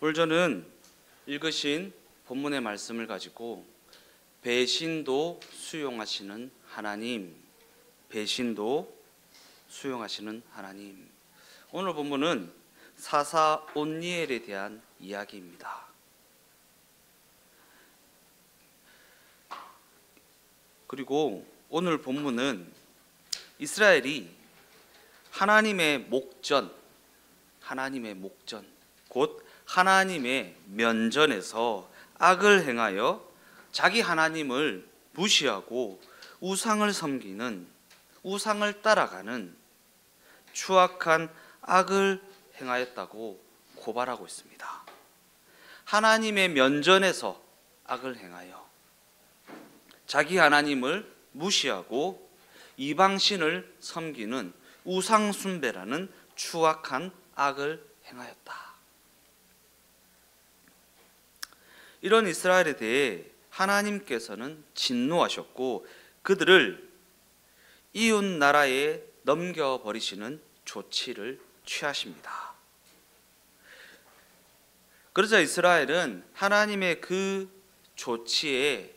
오늘 저는 읽으신 본문의 말씀을 가지고 배신도 수용하시는 하나님, 배신도 수용하시는 하나님. 오늘 본문은 사사 온니엘에 대한 이야기입니다. 그리고 오늘 본문은 이스라엘이 하나님의 목전, 곧 하나님의 면전에서 악을 행하여 자기 하나님을 무시하고 우상을 섬기는, 우상을 따라가는 추악한 악을 행하였다고 고발하고 있습니다. 하나님의 면전에서 악을 행하여 자기 하나님을 무시하고 이방신을 섬기는 우상 숭배라는 추악한 악을 행하였다. 이런 이스라엘에 대해 하나님께서는 진노하셨고 그들을 이웃 나라에 넘겨버리시는 조치를 취하십니다. 그러자 이스라엘은 하나님의 그 조치에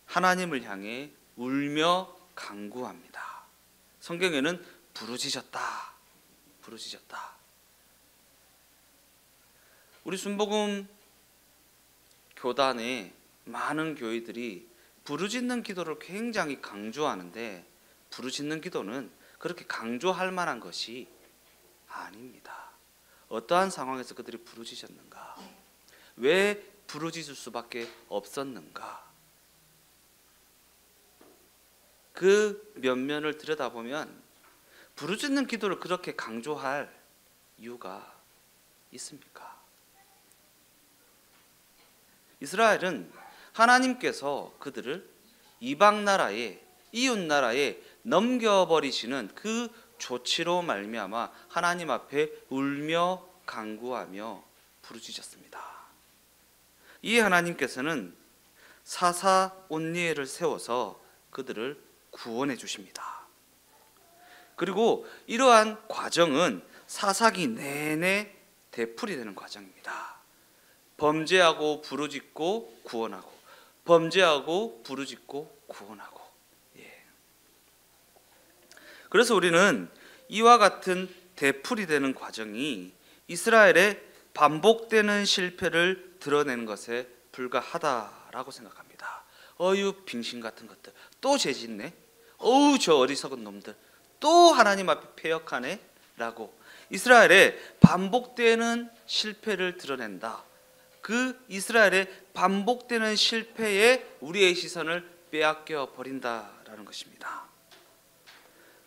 하나님을 향해 울며 간구합니다. 성경에는 부르짖었다. 우리 순복음 교단의 많은 교회들이 부르짖는 기도를 굉장히 강조하는데 부르짖는 기도는 그렇게 강조할 만한 것이 아닙니다. 어떠한 상황에서 그들이 부르짖었는가? 왜 부르짖을 수밖에 없었는가? 그 면면을 들여다보면 부르짖는 기도를 그렇게 강조할 이유가 있습니까? 이스라엘은 하나님께서 그들을 이방 나라에, 이웃 나라에 넘겨버리시는 그 조치로 말미암아 하나님 앞에 울며 간구하며 부르짖었습니다. 이 하나님께서는 사사 온니엘을 세워서 그들을 구원해 주십니다. 그리고 이러한 과정은 사사기 내내 되풀이 되는 과정입니다. 범죄하고 부르짖고 구원하고, 범죄하고 부르짖고 구원하고. 그래서 우리는 이와 같은 되풀이 되는 과정이 이스라엘의 반복되는 실패를 드러내는 것에 불과하다라고 생각합니다. 어유 빙신 같은 것들 또 죄짓네, 어우 저 어리석은 놈들 또 하나님 앞에 패역하네 라고 이스라엘의 반복되는 실패를 드러낸다. 그 이스라엘의 반복되는 실패에 우리의 시선을 빼앗겨 버린다라는 것입니다.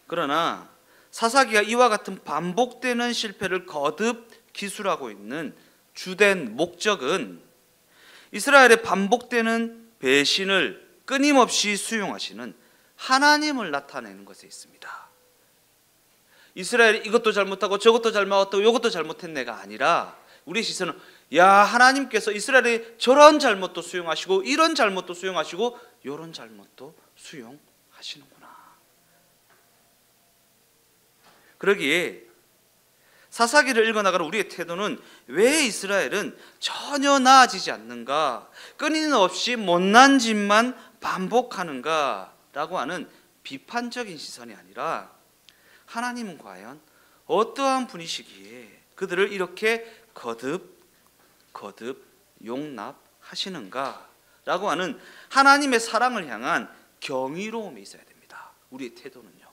그러나 사사기가 이와 같은 반복되는 실패를 거듭 기술하고 있는 주된 목적은 이스라엘의 반복되는 배신을 끊임없이 수용하시는 하나님을 나타내는 것에 있습니다. 이스라엘이 이것도 잘못하고 저것도 잘못하고 이것도 잘못했네가 아니라 우리의 시선은 야 하나님께서 이스라엘의 저런 잘못도 수용하시고 이런 잘못도 수용하시고 이런 잘못도 수용하시는구나. 그러기에 사사기를 읽어나가는 우리의 태도는 왜 이스라엘은 전혀 나아지지 않는가, 끊임없이 못난 짓만 반복하는가 라고 하는 비판적인 시선이 아니라 하나님은 과연 어떠한 분이시기에 그들을 이렇게 거듭 용납하시는가 라고 하는 하나님의 사랑을 향한 경이로움이 있어야 됩니다. 우리의 태도는요.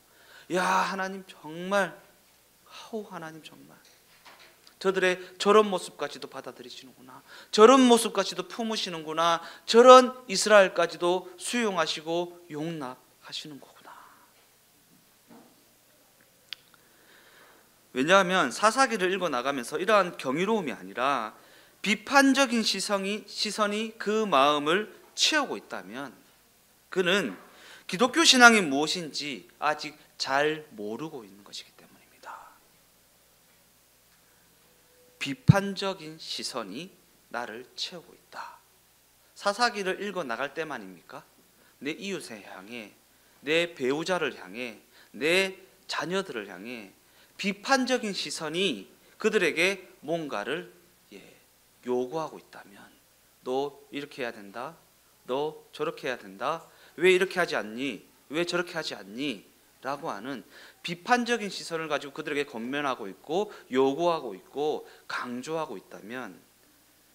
야 하나님 정말, 하나님 정말 저들의 저런 모습까지도 받아들이시는구나, 저런 모습까지도 품으시는구나, 저런 이스라엘까지도 수용하시고 용납하시는 거구나. 왜냐하면 사사기를 읽어나가면서 이러한 경이로움이 아니라 비판적인 시선이 그 마음을 채우고 있다면 그는 기독교 신앙이 무엇인지 아직 잘 모르고 있는 것이기 때문입니다. 비판적인 시선이 나를 채우고 있다. 사사기를 읽어나갈 때만입니까? 내 이웃을 향해, 내 배우자를 향해, 내 자녀들을 향해 비판적인 시선이 그들에게 뭔가를 요구하고 있다면, 너 이렇게 해야 된다, 너 저렇게 해야 된다, 왜 이렇게 하지 않니, 왜 저렇게 하지 않니 라고 하는 비판적인 시선을 가지고 그들에게 권면하고 있고 요구하고 있고 강조하고 있다면,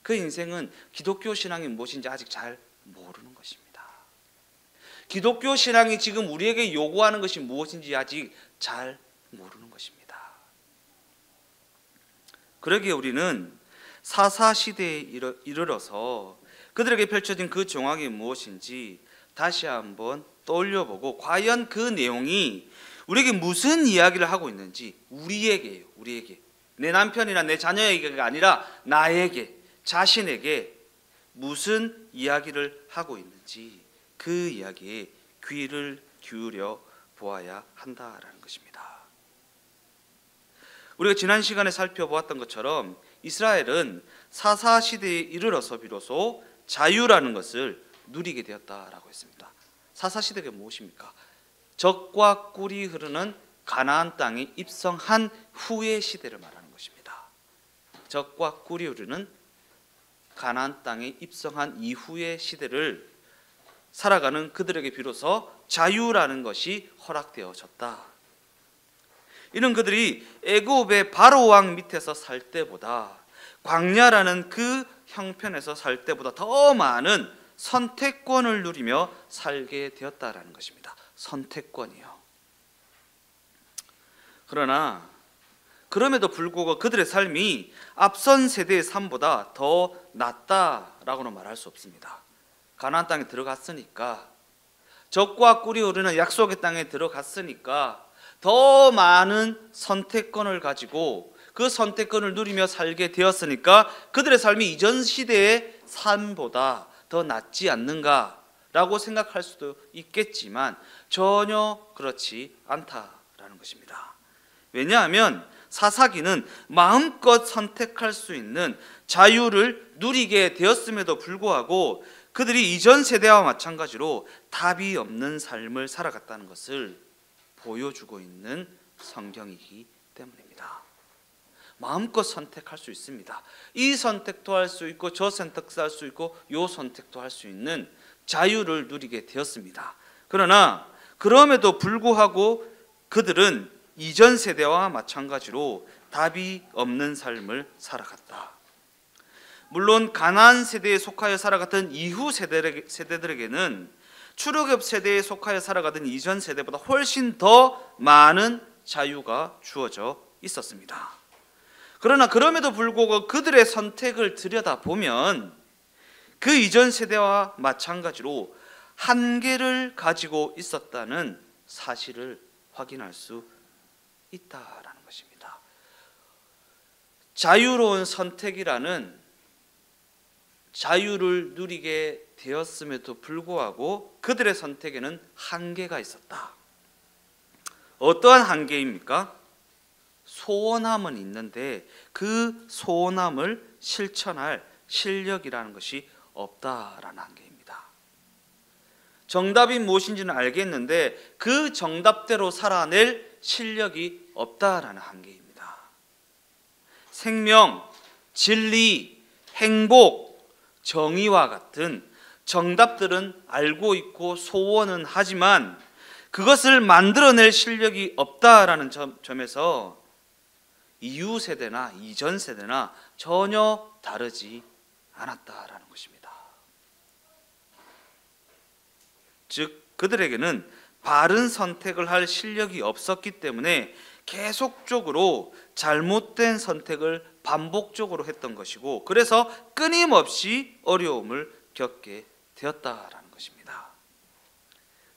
그 인생은 기독교 신앙이 무엇인지 아직 잘 모르는 것입니다. 기독교 신앙이 지금 우리에게 요구하는 것이 무엇인지 아직 잘 모르는 것입니다. 그러기에 우리는 사사시대에 이르러서 그들에게 펼쳐진 그 정황이 무엇인지 다시 한번 떠올려보고, 과연 그 내용이 우리에게 무슨 이야기를 하고 있는지, 우리에게요, 우리에게, 내 남편이나 내 자녀에게가 아니라 나에게, 자신에게 무슨 이야기를 하고 있는지 그 이야기에 귀를 기울여 보아야 한다라는 것입니다. 우리가 지난 시간에 살펴보았던 것처럼 이스라엘은 사사시대에 이르러서 비로소 자유라는 것을 누리게 되었다라고 했습니다. 사사시대가 무엇입니까? 젖과 꿀이 흐르는 가나안 땅에 입성한 후의 시대를 말하는 것입니다. 젖과 꿀이 흐르는 가나안 땅에 입성한 이후의 시대를 살아가는 그들에게 비로소 자유라는 것이 허락되어졌다. 이는 그들이 애굽의 바로 왕 밑에서 살 때보다, 광야라는 그 형편에서 살 때보다 더 많은 선택권을 누리며 살게 되었다라는 것입니다. 선택권이요. 그러나 그럼에도 불구하고 그들의 삶이 앞선 세대의 삶보다 더 낫다라고는 말할 수 없습니다. 가나안 땅에 들어갔으니까, 젖과 꿀이 흐르는 약속의 땅에 들어갔으니까 더 많은 선택권을 가지고 그 선택권을 누리며 살게 되었으니까 그들의 삶이 이전 시대의 삶보다 더 낫지 않는가라고 생각할 수도 있겠지만 전혀 그렇지 않다라는 것입니다. 왜냐하면 사사기는 마음껏 선택할 수 있는 자유를 누리게 되었음에도 불구하고 그들이 이전 세대와 마찬가지로 답이 없는 삶을 살아갔다는 것을 보여주고 있는 성경이기 때문입니다. 마음껏 선택할 수 있습니다. 이 선택도 할 수 있고 저 선택도 할 수 있고 요 선택도 할 수 있는 자유를 누리게 되었습니다. 그러나 그럼에도 불구하고 그들은 이전 세대와 마찬가지로 답이 없는 삶을 살아갔다. 물론 가나안 세대에 속하여 살아갔던 이후 세대들에게는 출애굽 세대에 속하여 살아가던 이전 세대보다 훨씬 더 많은 자유가 주어져 있었습니다. 그러나 그럼에도 불구하고 그들의 선택을 들여다보면 그 이전 세대와 마찬가지로 한계를 가지고 있었다는 사실을 확인할 수 있다라는 것입니다. 자유로운 선택이라는 자유를 누리게 되었음에도 불구하고 그들의 선택에는 한계가 있었다. 어떠한 한계입니까? 소원함은 있는데 그 소원함을 실천할 실력이라는 것이 없다라는 한계입니다. 정답이 무엇인지는 알겠는데 그 정답대로 살아낼 실력이 없다라는 한계입니다. 생명, 진리, 행복, 정의와 같은 정답들은 알고 있고 소원은 하지만 그것을 만들어낼 실력이 없다라는 점에서 이후 세대나 이전 세대나 전혀 다르지 않았다라는 것입니다. 즉 그들에게는 바른 선택을 할 실력이 없었기 때문에 계속적으로 잘못된 선택을 반복적으로 했던 것이고, 그래서 끊임없이 어려움을 겪게 되었다라는 것입니다.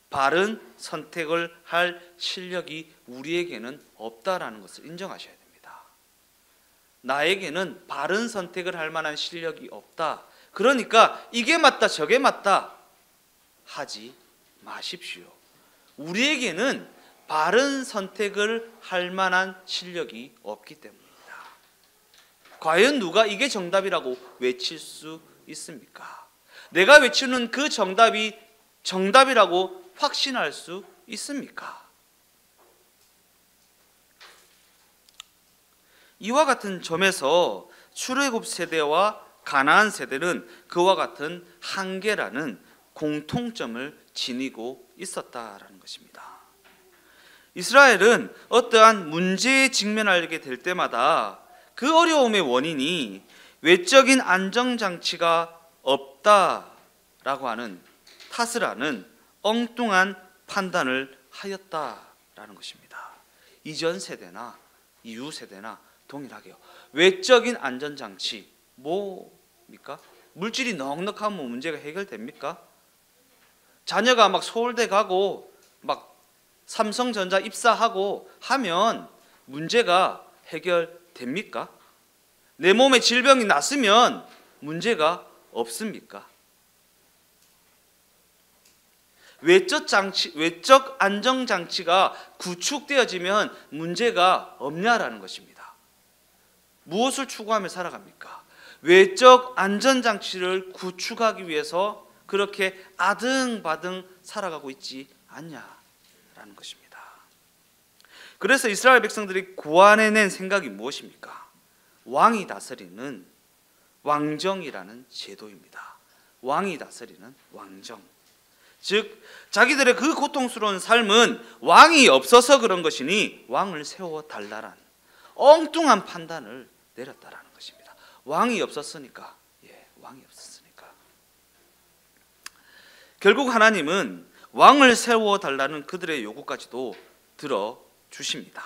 바른 선택을 할 실력이 우리에게는 없다라는 것을 인정하셔야 됩니다. 나에게는 바른 선택을 할 만한 실력이 없다. 그러니까 이게 맞다 저게 맞다 하지 마십시오. 우리에게는 바른 선택을 할 만한 실력이 없기 때문입니다. 과연 누가 이게 정답이라고 외칠 수 있습니까? 내가 외치는 그 정답이 정답이라고 확신할 수 있습니까? 이와 같은 점에서 출애굽 세대와 가나안 세대는 그와 같은 한계라는 공통점을 지니고 있었다라는 것입니다. 이스라엘은 어떠한 문제에 직면하게 될 때마다 그 어려움의 원인이 외적인 안정장치가 없다라고 하는 탓을 하는 엉뚱한 판단을 하였다라는 것입니다. 이전 세대나 이후 세대나 동일하게요. 외적인 안전장치 뭡니까? 물질이 넉넉하면 문제가 해결됩니까? 자녀가 막 서울대 가고 막 삼성전자 입사하고 하면 문제가 해결됩니까? 내 몸에 질병이 났으면 문제가 없습니까? 외적 안정장치가 구축되어지면 문제가 없냐라는 것입니다. 무엇을 추구하며 살아갑니까? 외적 안전장치를 구축하기 위해서 그렇게 아등바등 살아가고 있지 않냐라는 것입니다. 그래서 이스라엘 백성들이 고안해낸 생각이 무엇입니까? 왕이 다스리는 왕정이라는 제도입니다. 왕이 다스리는 왕정. 즉 자기들의 그 고통스러운 삶은 왕이 없어서 그런 것이니 왕을 세워달라는 엉뚱한 판단을 내렸다라는 것입니다. 왕이 없었으니까. 왕이 없었으니까. 결국 하나님은 왕을 세워달라는 그들의 요구까지도 들어주십니다.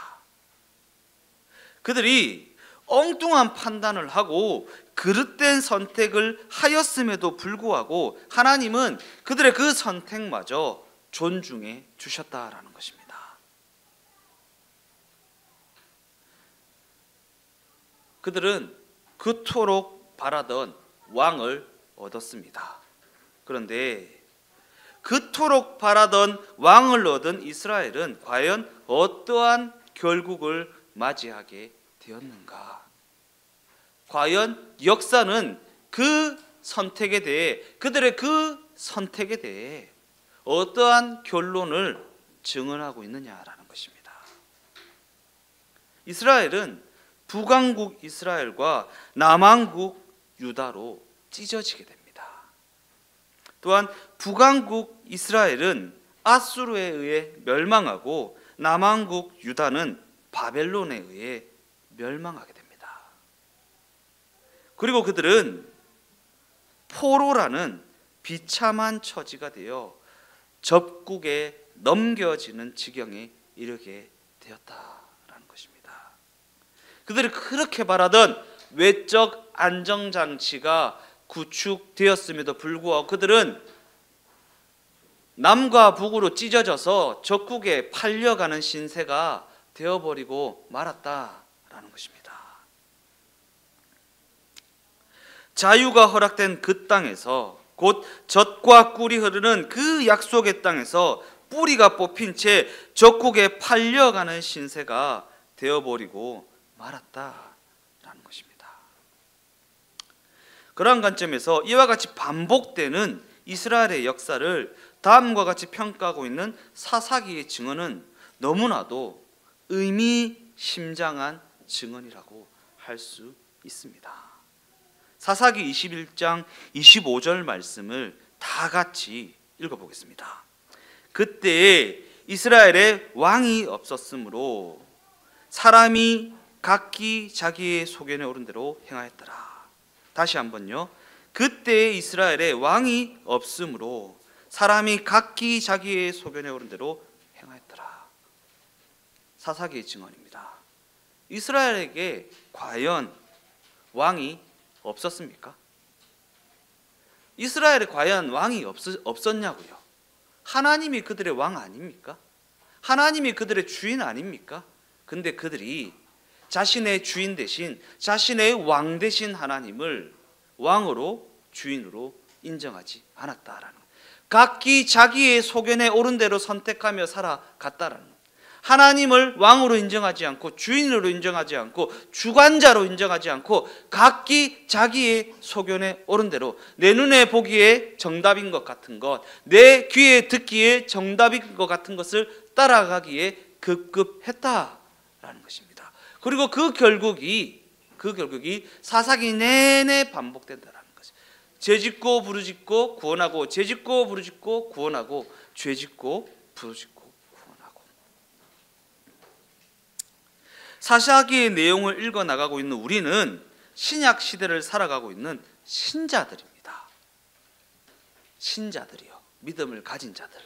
그들이 엉뚱한 판단을 하고 그릇된 선택을 하였음에도 불구하고 하나님은 그들의 그 선택마저 존중해 주셨다라는 것입니다. 그들은 그토록 바라던 왕을 얻었습니다. 그런데 그토록 바라던 왕을 얻은 이스라엘은 과연 어떠한 결국을 맞이하게 되었는가? 과연 역사는 그 선택에 대해 그들의 그 선택에 대해 어떠한 결론을 증언하고 있느냐라는 것입니다. 이스라엘은 북왕국 이스라엘과 남왕국 유다로 찢어지게 됩니다. 또한 북왕국 이스라엘은 아수르에 의해 멸망하고 남왕국 유다는 바벨론에 의해 멸망하게 됩니다. 그리고 그들은 포로라는 비참한 처지가 되어 적국에 넘겨지는 지경에 이르게 되었다라는 것입니다. 그들이 그렇게 바라던 외적 안정장치가 구축되었음에도 불구하고 그들은 남과 북으로 찢어져서 적국에 팔려가는 신세가 되어버리고 말았다라는 것입니다. 자유가 허락된 그 땅에서 곧 젖과 꿀이 흐르는 그 약속의 땅에서 뿌리가 뽑힌 채 적국에 팔려가는 신세가 되어버리고 말았다라는 것입니다. 그러한 관점에서 이와 같이 반복되는 이스라엘의 역사를 다음과 같이 평가하고 있는 사사기의 증언은 너무나도 의미심장한 증언이라고 할 수 있습니다. 사사기 21장 25절 말씀을 다 같이 읽어보겠습니다. 그때에 이스라엘에 왕이 없었으므로 사람이 각기 자기의 소견에 오른 대로 행하였더라. 다시 한번요. 그때에 이스라엘에 왕이 없으므로 사람이 각기 자기의 소견에 오른 대로 행하였더라. 사사기의 증언입니다. 이스라엘에게 과연 왕이 없었습니까? 이스라엘에 과연 왕이 없었냐고요? 하나님이 그들의 왕 아닙니까? 하나님이 그들의 주인 아닙니까? 근데 그들이 자신의 주인 대신 자신의 왕 대신 하나님을 왕으로 주인으로 인정하지 않았다라는 것. 각기 자기의 소견에 오른 대로 선택하며 살아갔다라는 것. 하나님을 왕으로 인정하지 않고 주인으로 인정하지 않고 주관자로 인정하지 않고 각기 자기의 소견에 옳은 대로 내 눈에 보기에 정답인 것 같은 것, 내 귀에 듣기에 정답인 것 같은 것을 따라가기에 급급했다라는 것입니다. 그리고 그 결국이 그 결국이 사사기 내내 반복된다라는 거죠. 죄짓고 부르짖고 구원하고, 죄짓고 부르짖고 구원하고, 죄짓고 부르짖고 구원하고. 사사기의 내용을 읽어 나가고 있는 우리는 신약 시대를 살아가고 있는 신자들입니다. 신자들이요, 믿음을 가진 자들.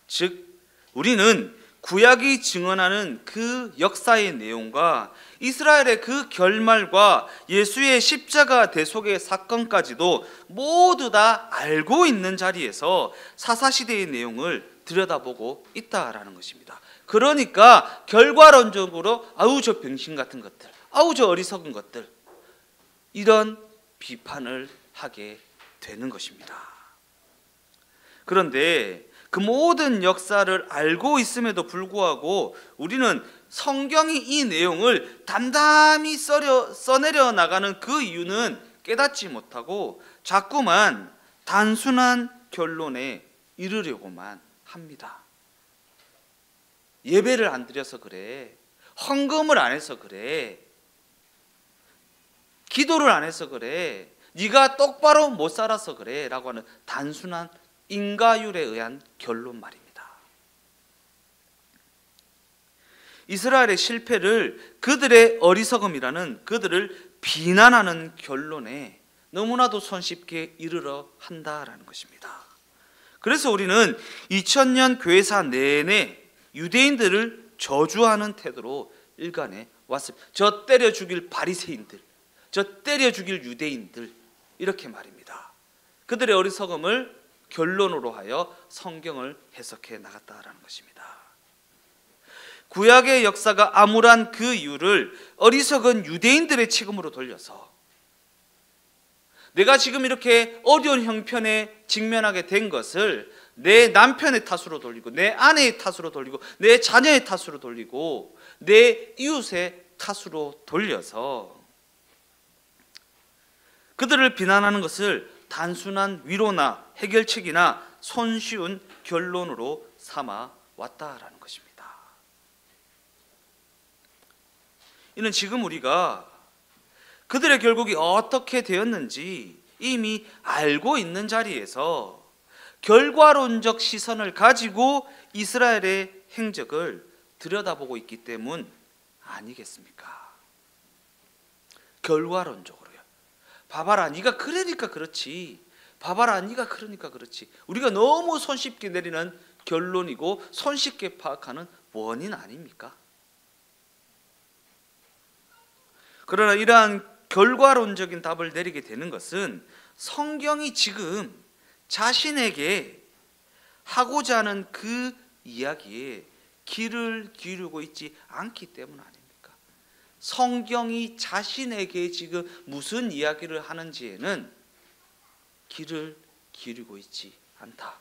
즉 우리는 구약이 증언하는 그 역사의 내용과 이스라엘의 그 결말과 예수의 십자가 대속의 사건까지도 모두 다 알고 있는 자리에서 사사시대의 내용을 들여다보고 있다라는 것입니다. 그러니까 결과론적으로 아우 저 병신 같은 것들, 아우 저 어리석은 것들, 이런 비판을 하게 되는 것입니다. 그런데 그 모든 역사를 알고 있음에도 불구하고 우리는 성경이 이 내용을 담담히 써내려 나가는 그 이유는 깨닫지 못하고 자꾸만 단순한 결론에 이르려고만 합니다. 예배를 안 드려서 그래, 헌금을 안 해서 그래, 기도를 안 해서 그래, 네가 똑바로 못 살아서 그래 라고 하는 단순한 인과율에 의한 결론 말입니다. 이스라엘의 실패를 그들의 어리석음이라는, 그들을 비난하는 결론에 너무나도 손쉽게 이르러 한다라는 것입니다. 그래서 우리는 2000년 교회사 내내 유대인들을 저주하는 태도로 일관해 왔습니다. 저 때려 죽일 바리새인들, 저 때려 죽일 유대인들, 이렇게 말입니다. 그들의 어리석음을 결론으로 하여 성경을 해석해 나갔다라는 것입니다. 구약의 역사가 암울한 그 이유를 어리석은 유대인들의 책임으로 돌려서 내가 지금 이렇게 어려운 형편에 직면하게 된 것을 내 남편의 탓으로 돌리고, 내 아내의 탓으로 돌리고, 내 자녀의 탓으로 돌리고, 내 이웃의 탓으로 돌려서 그들을 비난하는 것을 단순한 위로나 해결책이나 손쉬운 결론으로 삼아 왔다라는 것입니다. 이는 지금 우리가 그들의 결국이 어떻게 되었는지 이미 알고 있는 자리에서 결과론적 시선을 가지고 이스라엘의 행적을 들여다보고 있기 때문 아니겠습니까? 결과론적으로요. 봐봐라, 네가 그러니까 그렇지. 봐봐라, 네가 그러니까 그렇지. 우리가 너무 손쉽게 내리는 결론이고 손쉽게 파악하는 원인 아닙니까? 그러나 이러한 결과론적인 답을 내리게 되는 것은 성경이 지금 자신에게 하고자 하는 그 이야기에 귀를 기울이고 있지 않기 때문 아닙니까? 성경이 자신에게 지금 무슨 이야기를 하는지에는 귀를 기울이고 있지 않다.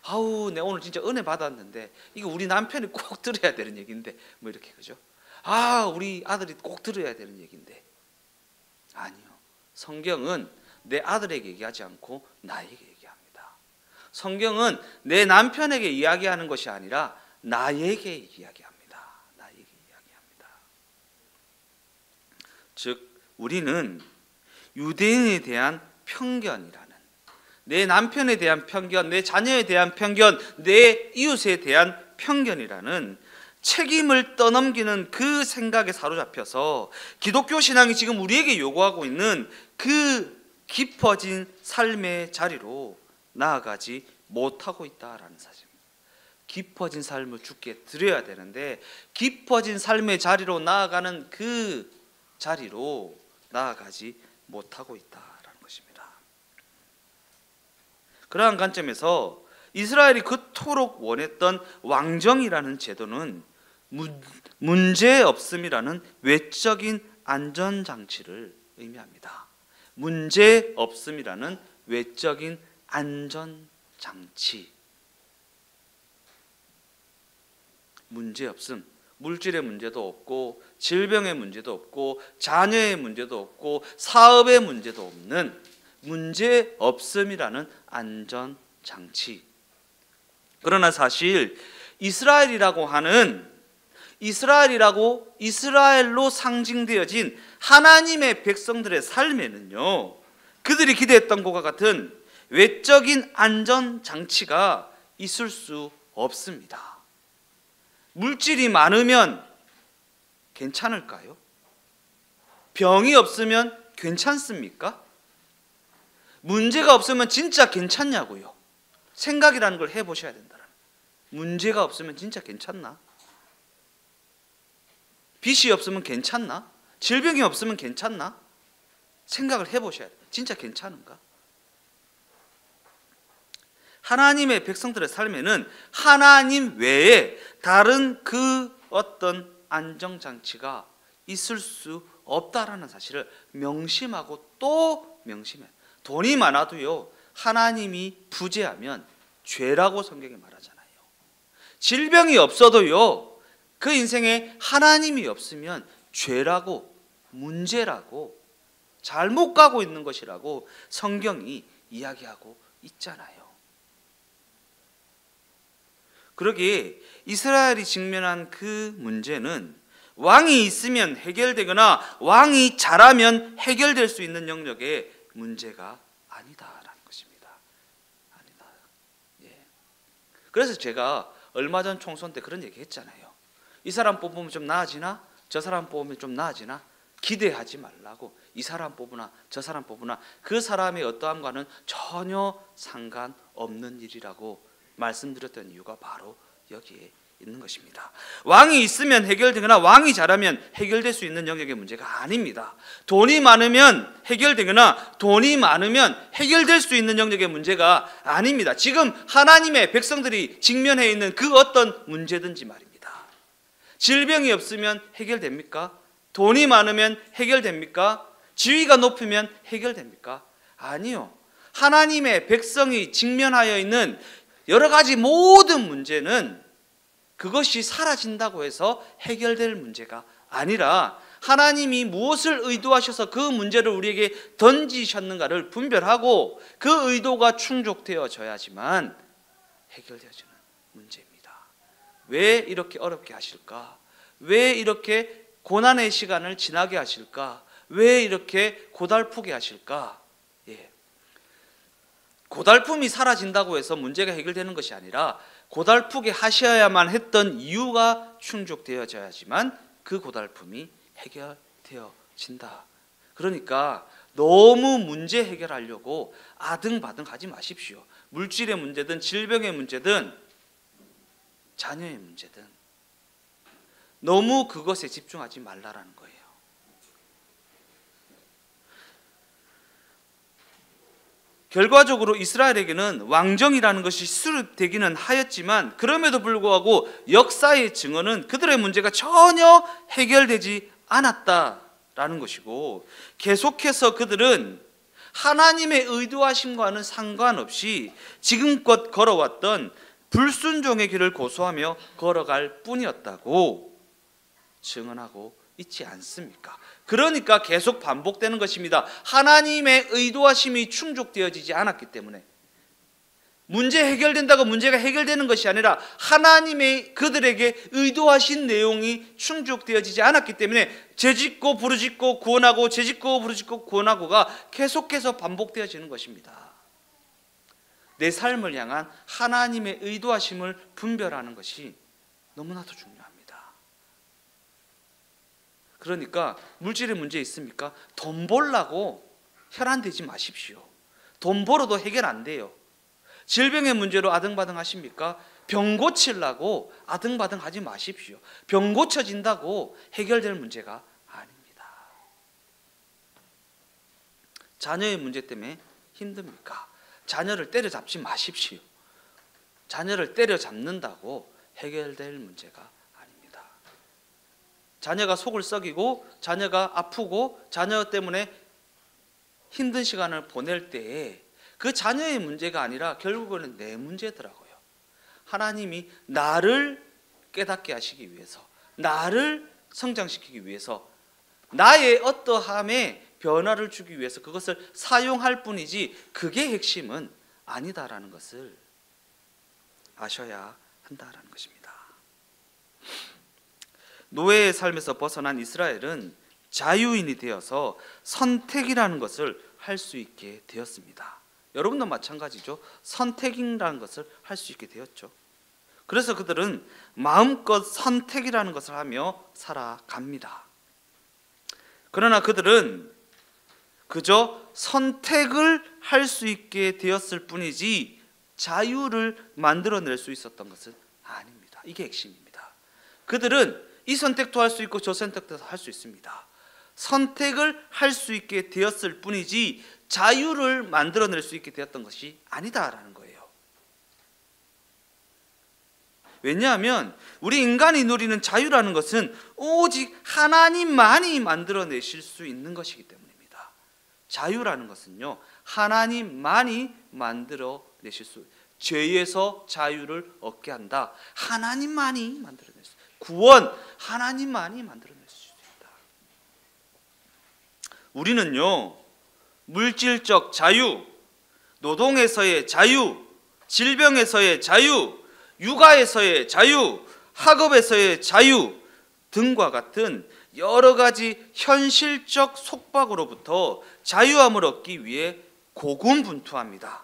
아우, 내가 오늘 진짜 은혜 받았는데 이거 우리 남편이 꼭 들어야 되는 얘기인데, 뭐 이렇게, 그죠? 아, 우리 아들이 꼭 들어야 되는 얘기인데. 아니요, 성경은 내 아들에게 얘기하지 않고 나에게 얘기합니다. 성경은 내 남편에게 이야기하는 것이 아니라 나에게 이야기합니다. 나에게 이야기합니다. 즉 우리는 유대인에 대한 편견이라는, 내 남편에 대한 편견, 내 자녀에 대한 편견, 내 이웃에 대한 편견이라는 책임을 떠넘기는 그 생각에 사로잡혀서 기독교 신앙이 지금 우리에게 요구하고 있는 그 깊어진 삶의 자리로 나아가지 못하고 있다라는 사실입니다. 깊어진 삶을 주께 드려야 되는데 깊어진 삶의 자리로 나아가는 그 자리로 나아가지 못하고 있다라는 것입니다. 그러한 관점에서 이스라엘이 그토록 원했던 왕정이라는 제도는 문제없음이라는 외적인 안전장치를 의미합니다. 문제없음이라는 외적인 안전장치. 문제없음, 물질의 문제도 없고 질병의 문제도 없고 자녀의 문제도 없고 사업의 문제도 없는 문제없음이라는 안전장치. 그러나 사실 이스라엘이라고 하는 이스라엘로 상징되어진 하나님의 백성들의 삶에는요, 그들이 기대했던 것과 같은 외적인 안전장치가 있을 수 없습니다. 물질이 많으면 괜찮을까요? 병이 없으면 괜찮습니까? 문제가 없으면 진짜 괜찮냐고요. 생각이라는 걸 해보셔야 된다. 문제가 없으면 진짜 괜찮나? 빚이 없으면 괜찮나? 질병이 없으면 괜찮나? 생각을 해보셔야 돼요. 진짜 괜찮은가? 하나님의 백성들의 삶에는 하나님 외에 다른 그 어떤 안정장치가 있을 수 없다라는 사실을 명심하고 또 명심해요. 돈이 많아도요, 하나님이 부재하면 죄라고 성경에 말하잖아요. 질병이 없어도요, 그 인생에 하나님이 없으면 죄라고, 문제라고, 잘못 가고 있는 것이라고 성경이 이야기하고 있잖아요. 그러기에 이스라엘이 직면한 그 문제는 왕이 있으면 해결되거나 왕이 잘하면 해결될 수 있는 영역의 문제가 아니다라는 것입니다. 아니다. 예. 그래서 제가 얼마 전 총선 때 그런 얘기 했잖아요. 이 사람 뽑으면 좀 나아지나? 저 사람 뽑으면 좀 나아지나? 기대하지 말라고. 이 사람 뽑으나 저 사람 뽑으나 그 사람의 어떠함과는 전혀 상관없는 일이라고 말씀드렸던 이유가 바로 여기에 있는 것입니다. 왕이 있으면 해결되거나 왕이 잘하면 해결될 수 있는 영역의 문제가 아닙니다. 돈이 많으면 해결되거나 돈이 많으면 해결될 수 있는 영역의 문제가 아닙니다. 지금 하나님의 백성들이 직면해 있는 그 어떤 문제든지 말입니다. 질병이 없으면 해결됩니까? 돈이 많으면 해결됩니까? 지위가 높으면 해결됩니까? 아니요. 하나님의 백성이 직면하여 있는 여러 가지 모든 문제는 그것이 사라진다고 해서 해결될 문제가 아니라 하나님이 무엇을 의도하셔서 그 문제를 우리에게 던지셨는가를 분별하고 그 의도가 충족되어져야지만 해결되어지는 문제입니다. 왜 이렇게 어렵게 하실까? 왜 이렇게 고난의 시간을 지나게 하실까? 왜 이렇게 고달프게 하실까? 고달픔이 사라진다고 해서 문제가 해결되는 것이 아니라 고달프게 하셔야만 했던 이유가 충족되어져야지만 그 고달픔이 해결되어진다. 그러니까 너무 문제 해결하려고 아등바등 하지 마십시오. 물질의 문제든 질병의 문제든 자녀의 문제든 너무 그것에 집중하지 말라라는 거예요. 결과적으로 이스라엘에게는 왕정이라는 것이 수립되기는 하였지만 그럼에도 불구하고 역사의 증언은 그들의 문제가 전혀 해결되지 않았다라는 것이고 계속해서 그들은 하나님의 의도하심과는 상관없이 지금껏 걸어왔던 불순종의 길을 고수하며 걸어갈 뿐이었다고 증언하고 있지 않습니까? 그러니까 계속 반복되는 것입니다. 하나님의 의도하심이 충족되어지지 않았기 때문에 문제 해결된다고 문제가 해결되는 것이 아니라 하나님의 그들에게 의도하신 내용이 충족되어지지 않았기 때문에 죄짓고 부르짖고 구원하고 죄짓고 부르짖고 구원하고가 계속해서 반복되어지는 것입니다. 내 삶을 향한 하나님의 의도하심을 분별하는 것이 너무나도 중요합니다. 그러니까 물질의 문제 있습니까? 돈 벌라고 혈안되지 마십시오. 돈 벌어도 해결 안 돼요. 질병의 문제로 아등바등 하십니까? 병 고치려고 아등바등 하지 마십시오. 병 고쳐진다고 해결될 문제가 아닙니다. 자녀의 문제 때문에 힘듭니까? 자녀를 때려잡지 마십시오. 자녀를 때려잡는다고 해결될 문제가 아닙니다. 자녀가 속을 썩이고 자녀가 아프고 자녀 때문에 힘든 시간을 보낼 때에 그 자녀의 문제가 아니라 결국은 내 문제더라고요. 하나님이 나를 깨닫게 하시기 위해서, 나를 성장시키기 위해서, 나의 어떠함에 변화를 주기 위해서 그것을 사용할 뿐이지 그게 핵심은 아니다라는 것을 아셔야 한다라는 것입니다. 노예의 삶에서 벗어난 이스라엘은 자유인이 되어서 선택이라는 것을 할 수 있게 되었습니다. 여러분도 마찬가지죠. 선택이라는 것을 할 수 있게 되었죠. 그래서 그들은 마음껏 선택이라는 것을 하며 살아갑니다. 그러나 그들은 그저 선택을 할 수 있게 되었을 뿐이지 자유를 만들어낼 수 있었던 것은 아닙니다. 이게 핵심입니다. 그들은 이 선택도 할 수 있고 저 선택도 할 수 있습니다. 선택을 할 수 있게 되었을 뿐이지 자유를 만들어낼 수 있게 되었던 것이 아니다라는 거예요. 왜냐하면 우리 인간이 누리는 자유라는 것은 오직 하나님만이 만들어내실 수 있는 것이기 때문입니다. 자유라는 것은요, 하나님만이 만들어내실 수, 죄에서 자유를 얻게 한다. 하나님만이 만들어낼 수, 구원 하나님만이 만들어낼 수 있다. 우리는요, 물질적 자유, 노동에서의 자유, 질병에서의 자유, 육아에서의 자유, 학업에서의 자유 등과 같은 여러 가지 현실적 속박으로부터 자유함을 얻기 위해 고군분투합니다.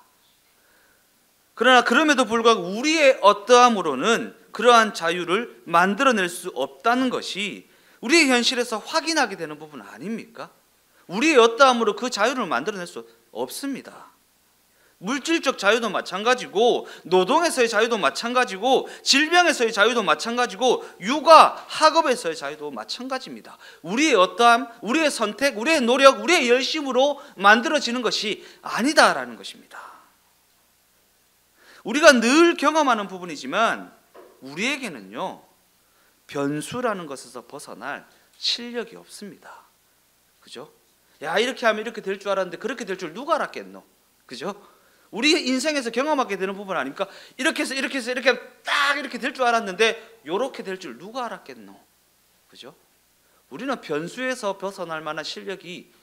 그러나 그럼에도 불구하고 우리의 어떠함으로는 그러한 자유를 만들어낼 수 없다는 것이 우리의 현실에서 확인하게 되는 부분 아닙니까? 우리의 어떠함으로 그 자유를 만들어낼 수 없습니다. 물질적 자유도 마찬가지고, 노동에서의 자유도 마찬가지고, 질병에서의 자유도 마찬가지고, 육아, 학업에서의 자유도 마찬가지입니다. 우리의 어떠함, 우리의 선택, 우리의 노력, 우리의 열심으로 만들어지는 것이 아니다라는 것입니다. 우리가 늘 경험하는 부분이지만 우리에게는요, 변수라는 것에서 벗어날 실력이 없습니다. 그죠? 야, 이렇게 하면 이렇게 될 줄 알았는데 그렇게 될 줄 누가 알았겠노? 그죠? 우리 인생에서 경험하게 되는 부분 아닙니까? 이렇게 해서 이렇게 딱 이렇게 될 줄 알았는데 이렇게 될 줄 누가 알았겠노? 그죠? 우리는 변수에서 벗어날 만한 실력이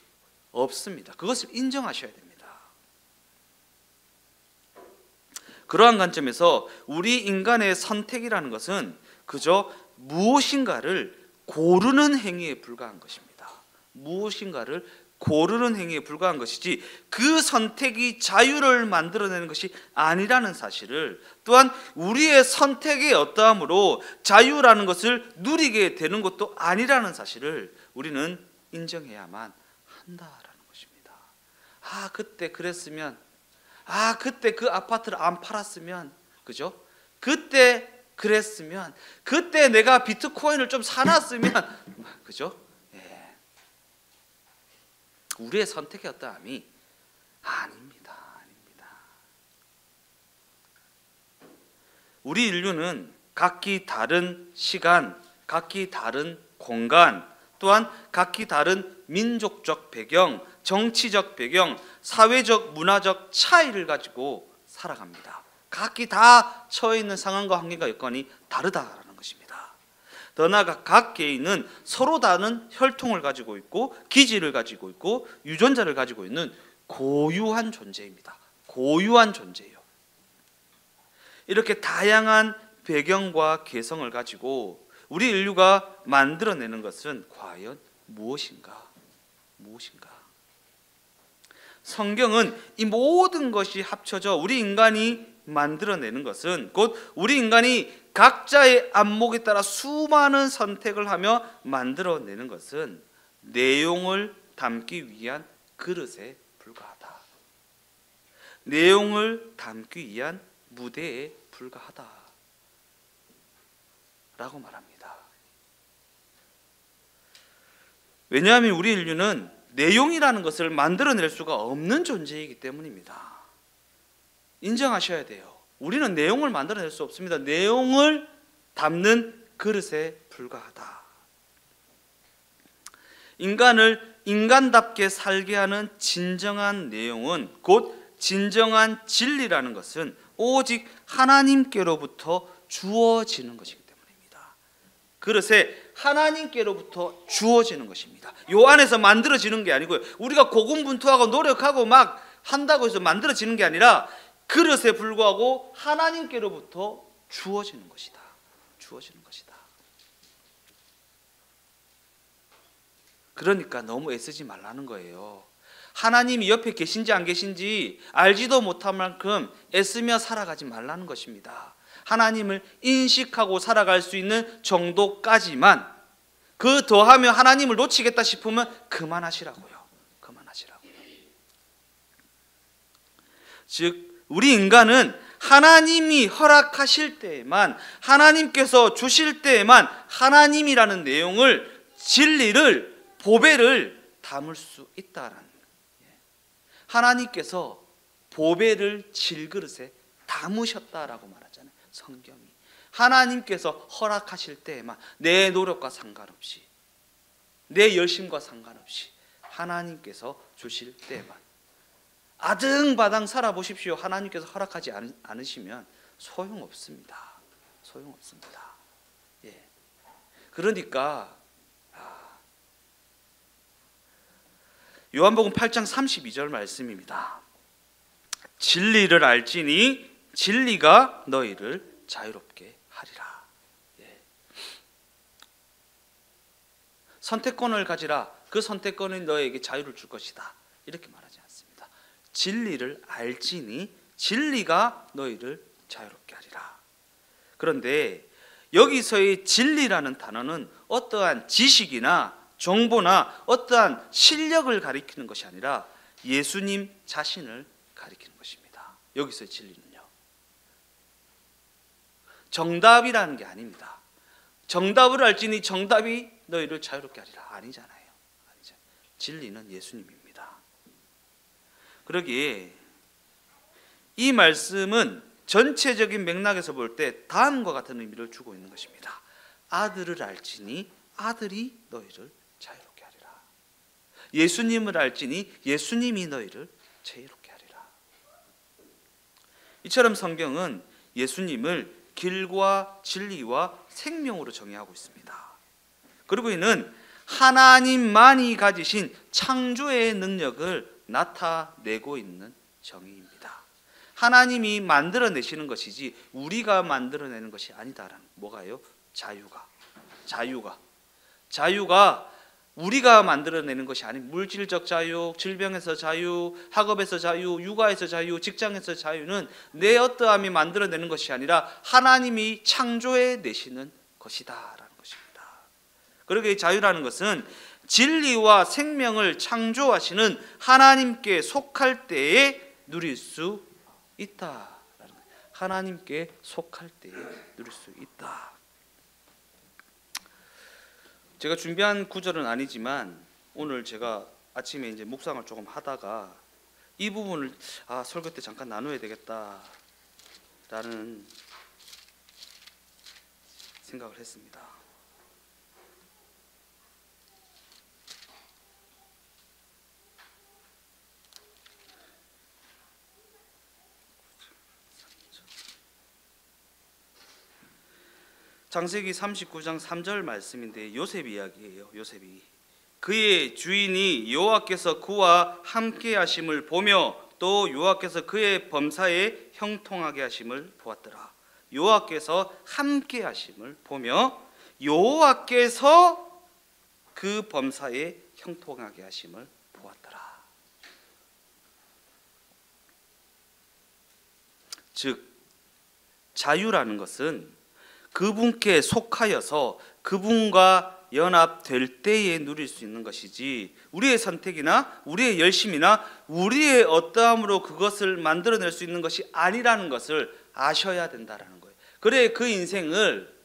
없습니다. 그것을 인정하셔야 됩니다. 그러한 관점에서 우리 인간의 선택이라는 것은 그저 무엇인가를 고르는 행위에 불과한 것입니다. 무엇인가를 고르는 행위에 불과한 것이지 그 선택이 자유를 만들어내는 것이 아니라는 사실을, 또한 우리의 선택의 어떠함으로 자유라는 것을 누리게 되는 것도 아니라는 사실을 우리는 인정해야만 한다라는 것입니다. 아, 그때 그랬으면, 아, 그때 그 아파트를 안 팔았으면, 그죠? 그때 그랬으면, 그때 내가 비트코인을 좀 사놨으면, 그죠? 우리의 선택의 어떠함이 아닙니다. 우리 인류는 각기 다른 시간, 각기 다른 공간, 또한 각기 다른 민족적 배경, 정치적 배경, 사회적, 문화적 차이를 가지고 살아갑니다. 각기 다 처해 있는 상황과 환경과 여건이 다르다라는 것입니다. 더 나아가 각 개인은 서로 다른 혈통을 가지고 있고 기질을 가지고 있고 유전자를 가지고 있는 고유한 존재입니다. 고유한 존재예요. 이렇게 다양한 배경과 개성을 가지고 우리 인류가 만들어내는 것은 과연 무엇인가? 성경은 이 모든 것이 합쳐져 우리 인간이 만들어내는 것은 곧 우리 인간이 각자의 안목에 따라 수많은 선택을 하며 만들어내는 것은 내용을 담기 위한 그릇에 불과하다. 내용을 담기 위한 무대에 불과하다 라고 말합니다. 왜냐하면 우리 인류는 내용이라는 것을 만들어낼 수가 없는 존재이기 때문입니다. 인정하셔야 돼요. 우리는 내용을 만들어낼 수 없습니다. 내용을 담는 그릇에 불과하다. 인간을 인간답게 살게 하는 진정한 내용은, 곧 진정한 진리라는 것은 오직 하나님께로부터 주어지는 것이기 때문입니다. 그릇에 하나님께로부터 주어지는 것입니다. 요 안에서 만들어지는 게 아니고요, 우리가 고군분투하고 노력하고 막 한다고 해서 만들어지는 게 아니라 그릇에 불과하고 하나님께로부터 주어지는 것이다. 주어지는 것이다. 그러니까 너무 애쓰지 말라는 거예요. 하나님이 옆에 계신지 안 계신지 알지도 못할 만큼 애쓰며 살아가지 말라는 것입니다. 하나님을 인식하고 살아갈 수 있는 정도까지만, 그 더하면 하나님을 놓치겠다 싶으면 그만하시라고요. 그만하시라고요. 즉 우리 인간은 하나님이 허락하실 때에만, 하나님께서 주실 때에만 하나님이라는 내용을, 진리를, 보배를 담을 수 있다라는 거예요. 하나님께서 보배를 질그릇에 담으셨다라고 말하잖아요. 성경이. 하나님께서 허락하실 때에만, 내 노력과 상관없이, 내 열심과 상관없이 하나님께서 주실 때에만. 아등바등 살아보십시오. 하나님께서 허락하지 않으시면 소용없습니다. 소용없습니다. 예. 그러니까 요한복음 8장 32절 말씀입니다. 진리를 알지니 진리가 너희를 자유롭게 하리라. 예. 선택권을 가지라. 그 선택권이 너에게 자유를 줄 것이다. 이렇게 말하지 않습니다. 진리를 알지니 진리가 너희를 자유롭게 하리라. 그런데 여기서의 진리라는 단어는 어떠한 지식이나 정보나 어떠한 실력을 가리키는 것이 아니라 예수님 자신을 가리키는 것입니다. 여기서의 진리는요, 정답이라는 게 아닙니다. 정답을 알지니 정답이 너희를 자유롭게 하리라. 아니잖아요. 진리는 예수님입니다. 그러기에 이 말씀은 전체적인 맥락에서 볼 때 다음과 같은 의미를 주고 있는 것입니다. 아들을 알지니 아들이 너희를 자유롭게 하리라. 예수님을 알지니 예수님이 너희를 자유롭게 하리라. 이처럼 성경은 예수님을 길과 진리와 생명으로 정의하고 있습니다. 그리고 이는 하나님만이 가지신 창조의 능력을 나타내고 있는 정의입니다. 하나님이 만들어내시는 것이지 우리가 만들어내는 것이 아니다라는. 뭐가요? 자유가 우리가 만들어내는 것이 아닌, 물질적 자유, 질병에서 자유, 학업에서 자유, 육아에서 자유, 직장에서 자유는 내 어떠함이 만들어내는 것이 아니라 하나님이 창조해 내시는 것이다라는 것입니다. 그러기에 자유라는 것은 진리와 생명을 창조하시는 하나님께 속할 때에 누릴 수 있다라는 거예요. 하나님께 속할 때에 누릴 수 있다. 제가 준비한 구절은 아니지만 오늘 제가 아침에 이제 묵상을 조금 하다가 이 부분을 설교 때 잠깐 나눠야 되겠다라는 생각을 했습니다. 창세기 39장 3절 말씀인데 요셉 이야기예요. 요셉이 그의 주인이 여호와께서 그와 함께 하심을 보며 또 여호와께서 그의 범사에 형통하게 하심을 보았더라. 여호와께서 함께 하심을 보며 여호와께서 그 범사에 형통하게 하심을 보았더라. 즉 자유라는 것은 그분께 속하여서 그분과 연합될 때에 누릴 수 있는 것이지, 우리의 선택이나 우리의 열심이나 우리의 어떠함으로 그것을 만들어낼 수 있는 것이 아니라는 것을 아셔야 된다라는 거예요. 그래 그 인생을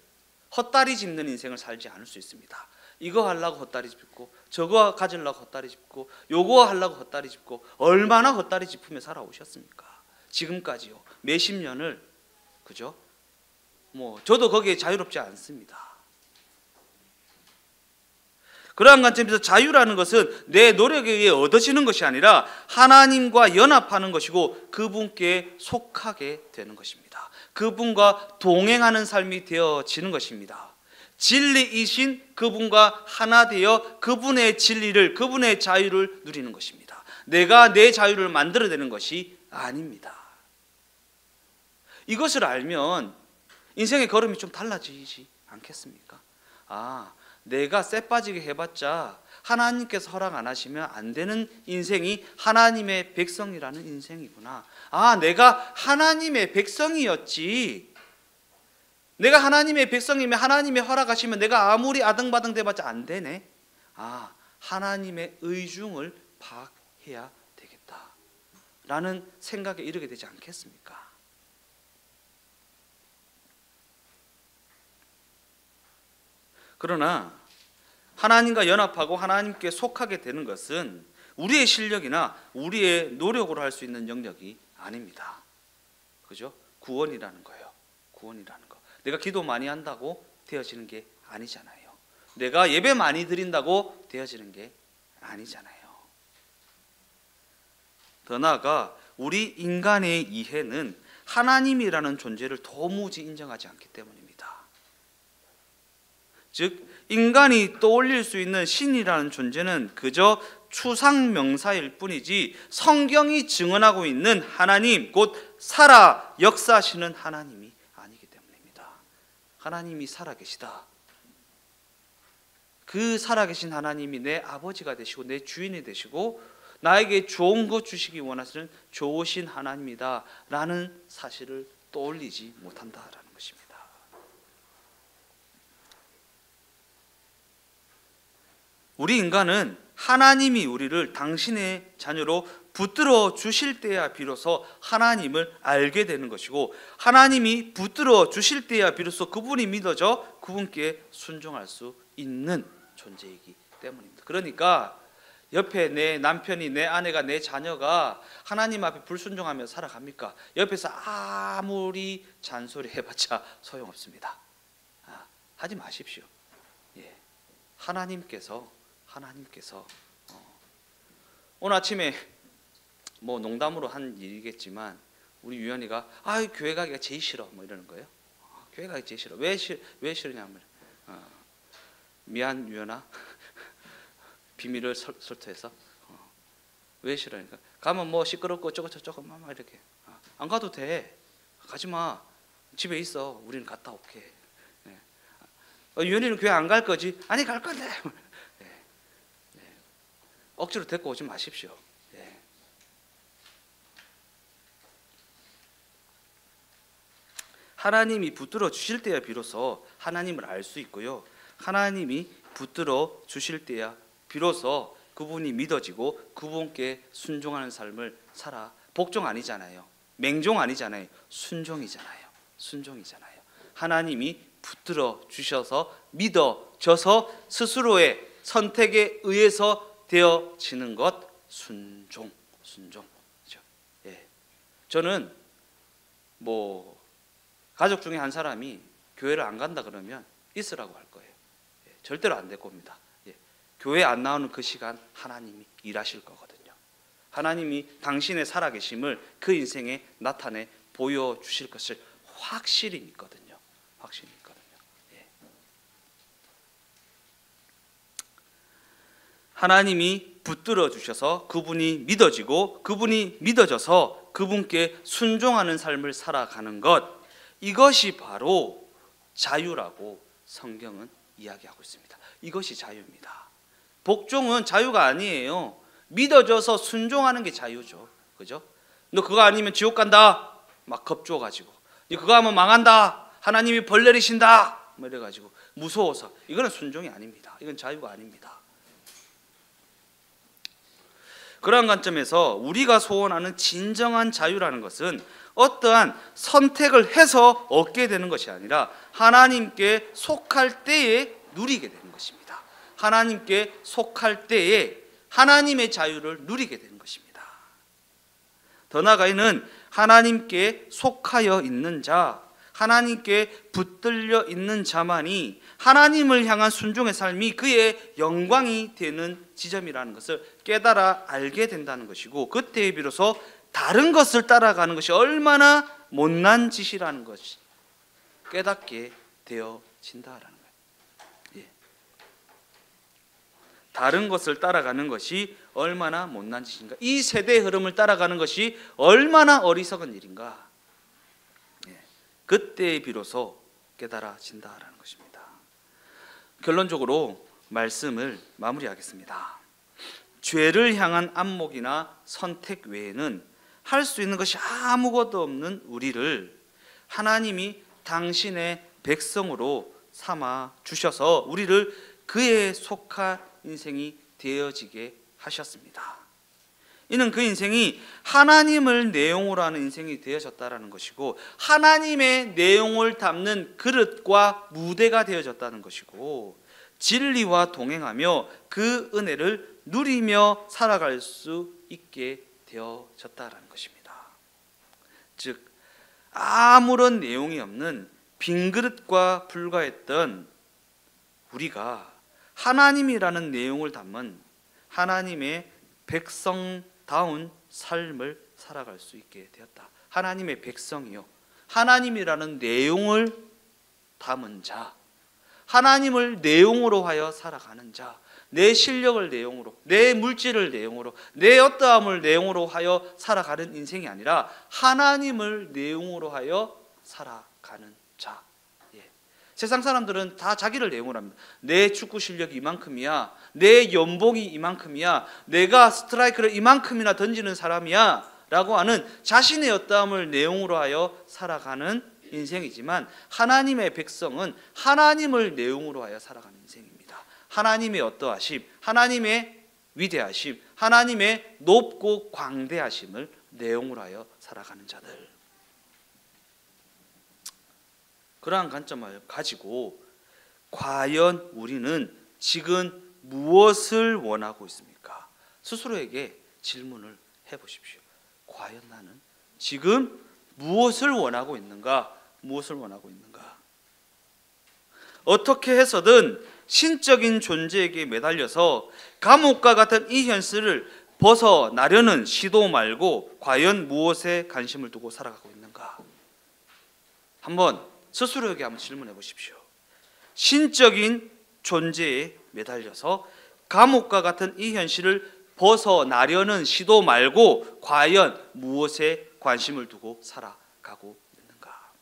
헛다리 짚는 인생을 살지 않을 수 있습니다. 이거 하려고 헛다리 짚고 저거 가지려고 헛다리 짚고 요거 하려고 헛다리 짚고 얼마나 헛다리 짚으며 살아오셨습니까? 지금까지요. 몇십 년을. 그죠? 저도 거기에 자유롭지 않습니다. 그러한 관점에서 자유라는 것은 내 노력에 의해 얻어지는 것이 아니라 하나님과 연합하는 것이고 그분께 속하게 되는 것입니다. 그분과 동행하는 삶이 되어지는 것입니다. 진리이신 그분과 하나 되어 그분의 진리를, 그분의 자유를 누리는 것입니다. 내가 내 자유를 만들어내는 것이 아닙니다. 이것을 알면 인생의 걸음이 좀 달라지지 않겠습니까? 내가 쎄 빠지게 해봤자 하나님께서 허락 안 하시면 안 되는 인생이 하나님의 백성이라는 인생이구나. 아, 내가 하나님의 백성이었지. 내가 하나님의 백성이면 하나님의 허락하시면 내가 아무리 아등바등 대봤자 안 되네. 아, 하나님의 의중을 파악해야 되겠다 라는 생각에 이르게 되지 않겠습니까? 그러나 하나님과 연합하고 하나님께 속하게 되는 것은 우리의 실력이나 우리의 노력으로 할 수 있는 영역이 아닙니다. 그죠? 구원이라는 거예요. 구원이라는 거. 내가 기도 많이 한다고 되어지는 게 아니잖아요. 내가 예배 많이 드린다고 되어지는 게 아니잖아요. 더 나아가 우리 인간의 이해는 하나님이라는 존재를 도무지 인정하지 않기 때문입니다. 즉 인간이 떠올릴 수 있는 신이라는 존재는 그저 추상명사일 뿐이지 성경이 증언하고 있는 하나님, 곧 살아 역사하시는 하나님이 아니기 때문입니다. 하나님이 살아계시다. 그 살아계신 하나님이 내 아버지가 되시고 내 주인이 되시고 나에게 좋은 것 주시기 원하시는 좋으신 하나님이다 라는 사실을 떠올리지 못한다라는 것입니다. 우리 인간은 하나님이 우리를 당신의 자녀로 붙들어 주실 때야 비로소 하나님을 알게 되는 것이고, 하나님이 붙들어 주실 때야 비로소 그분이 믿어져 그분께 순종할 수 있는 존재이기 때문입니다. 그러니까 옆에 내 남편이, 내 아내가, 내 자녀가 하나님 앞에 불순종하며 살아갑니까? 옆에서 아무리 잔소리 해봤자 소용없습니다. 하지 마십시오. 하나님께서 오늘 아침에 뭐 농담으로 한 일이겠지만 우리 유연이가 교회 가기가 제일 싫어 뭐 이러는 거예요. 교회 가기 제일 싫어. 왜 싫으냐면 미안 유연아 비밀을 설토해서 왜 싫어하니까 가면 뭐 시끄럽고 저거 막 이렇게 안 가도 돼. 가지 마. 집에 있어. 우리는 갔다 올게. 유연이는 교회 안 갈 거지? 아니 갈 건데. 억지로 데리고 오지 마십시오. 하나님이 붙들어 주실 때야 비로소 하나님을 알 수 있고요. 하나님이 붙들어 주실 때야 비로소 그분이 믿어지고 그분께 순종하는 삶을 살아. 복종 아니잖아요. 맹종 아니잖아요. 순종이잖아요. 하나님이 붙들어 주셔서 믿어져서 스스로의 선택에 의해서 되어지는 것, 순종. 그렇죠? 저는 뭐 가족 중에 한 사람이 교회를 안 간다 그러면 있으라고 할 거예요. 절대로 안 될 겁니다. 교회 안 나오는 그 시간 하나님이 일하실 거거든요. 하나님이 당신의 살아계심을 그 인생에 나타내 보여주실 것을 확실히 믿거든요. 하나님이 붙들어 주셔서 그분이 믿어지고 그분이 믿어져서 그분께 순종하는 삶을 살아가는 것, 이것이 바로 자유라고 성경은 이야기하고 있습니다. 이것이 자유입니다. 복종은 자유가 아니에요. 믿어져서 순종하는 게 자유죠. 그죠? 너 그거 아니면 지옥 간다 막 겁주어가지고, 너 그거 하면 망한다, 하나님이 벌 내리신다 뭐 이래가지고 무서워서, 이거는 순종이 아닙니다. 이건 자유가 아닙니다. 그러한 관점에서 우리가 소원하는 진정한 자유라는 것은 어떠한 선택을 해서 얻게 되는 것이 아니라 하나님께 속할 때에 누리게 되는 것입니다. 하나님께 속할 때에 하나님의 자유를 누리게 되는 것입니다. 더 나아가는 하나님께 속하여 있는 자, 하나님께 붙들려 있는 자만이 하나님을 향한 순종의 삶이 그의 영광이 되는 지점이라는 것을 깨달아 알게 된다는 것이고, 그때에 비로소 다른 것을 따라가는 것이 얼마나 못난 짓이라는 것이 깨닫게 되어진다라는 거예요. 다른 것을 따라가는 것이 얼마나 못난 짓인가, 이 세대의 흐름을 따라가는 것이 얼마나 어리석은 일인가, 그때에 비로소 깨달아진다라는 것입니다. 결론적으로 말씀을 마무리하겠습니다. 죄를 향한 안목이나 선택 외에는 할 수 있는 것이 아무것도 없는 우리를 하나님이 당신의 백성으로 삼아 주셔서 우리를 그에 속한 인생이 되어지게 하셨습니다. 이는 그 인생이 하나님을 내용으로 하는 인생이 되어졌다는 것이고, 하나님의 내용을 담는 그릇과 무대가 되어졌다는 것이고, 진리와 동행하며 그 은혜를 누리며 살아갈 수 있게 되어졌다는 것입니다. 즉 아무런 내용이 없는 빈 그릇과 불과했던 우리가 하나님이라는 내용을 담은 하나님의 백성다운 삶을 살아갈 수 있게 되었다. 하나님의 백성이요, 하나님이라는 내용을 담은 자, 하나님을 내용으로 하여 살아가는 자, 내 실력을 내용으로, 내 물질을 내용으로, 내 어떠함을 내용으로 하여 살아가는 인생이 아니라 하나님을 내용으로 하여 살아가는 자. 세상 사람들은 다 자기를 내용으로 합니다. 내 축구 실력이 이만큼이야, 내 연봉이 이만큼이야, 내가 스트라이크를 이만큼이나 던지는 사람이야 라고 하는 자신의 어떠함을 내용으로 하여 살아가는 인생이지만, 하나님의 백성은 하나님을 내용으로 하여 살아가는 인생입니다. 하나님의 어떠하심, 하나님의 위대하심, 하나님의 높고 광대하심을 내용으로 하여 살아가는 자들, 그러한 관점을 가지고 과연 우리는 지금 무엇을 원하고 있습니까? 스스로에게 질문을 해보십시오. 과연 나는 지금 무엇을 원하고 있는가? 무엇을 원하고 있는가? 어떻게 해서든 신적인 존재에게 매달려서 감옥과 같은 이 현실을 벗어나려는 시도 말고 과연 무엇에 관심을 두고 살아가고 있는가? 한번 스스로에게 한번 질문해 보십시오. 신적인 존재에 매달려서 감옥과 같은 이 현실을 벗어나려는 시도 말고 과연 무엇에 관심을 두고 살아가고 있는가?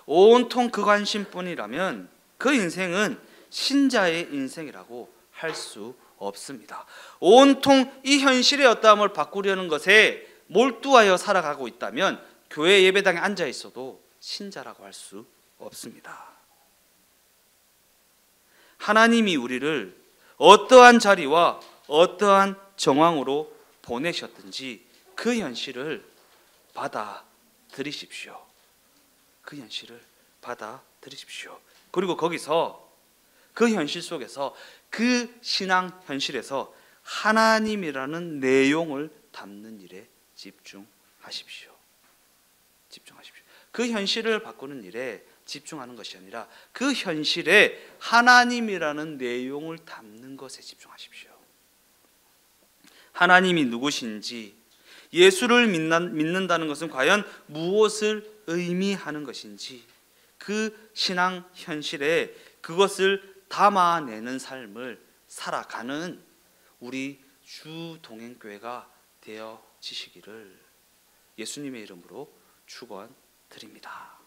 온통 그 관심뿐이라면 그 인생은 신자의 인생이라고 할 수 없습니다. 온통 이 현실의 어떠함을 바꾸려는 것에 몰두하여 살아가고 있다면 교회 예배당에 앉아 있어도 신자라고 할 수 없습니다. 하나님이 우리를 어떠한 자리와 어떠한 정황으로 보내셨든지 그 현실을 받아들이십시오. 그 현실을 받아들이십시오. 그리고 거기서 그 현실 속에서, 그 신앙 현실에서 하나님이라는 내용을 담는 일에 집중하십시오. 집중하십시오. 그 현실을 바꾸는 일에 집중하는 것이 아니라 그 현실에 하나님이라는 내용을 담는 것에 집중하십시오. 하나님이 누구신지, 예수를 믿는다는 것은 과연 무엇을 의미하는 것인지, 그 신앙 현실에 그것을 담아내는 삶을 살아가는 우리 주동행교회가 되어지시기를 예수님의 이름으로 축원드립니다.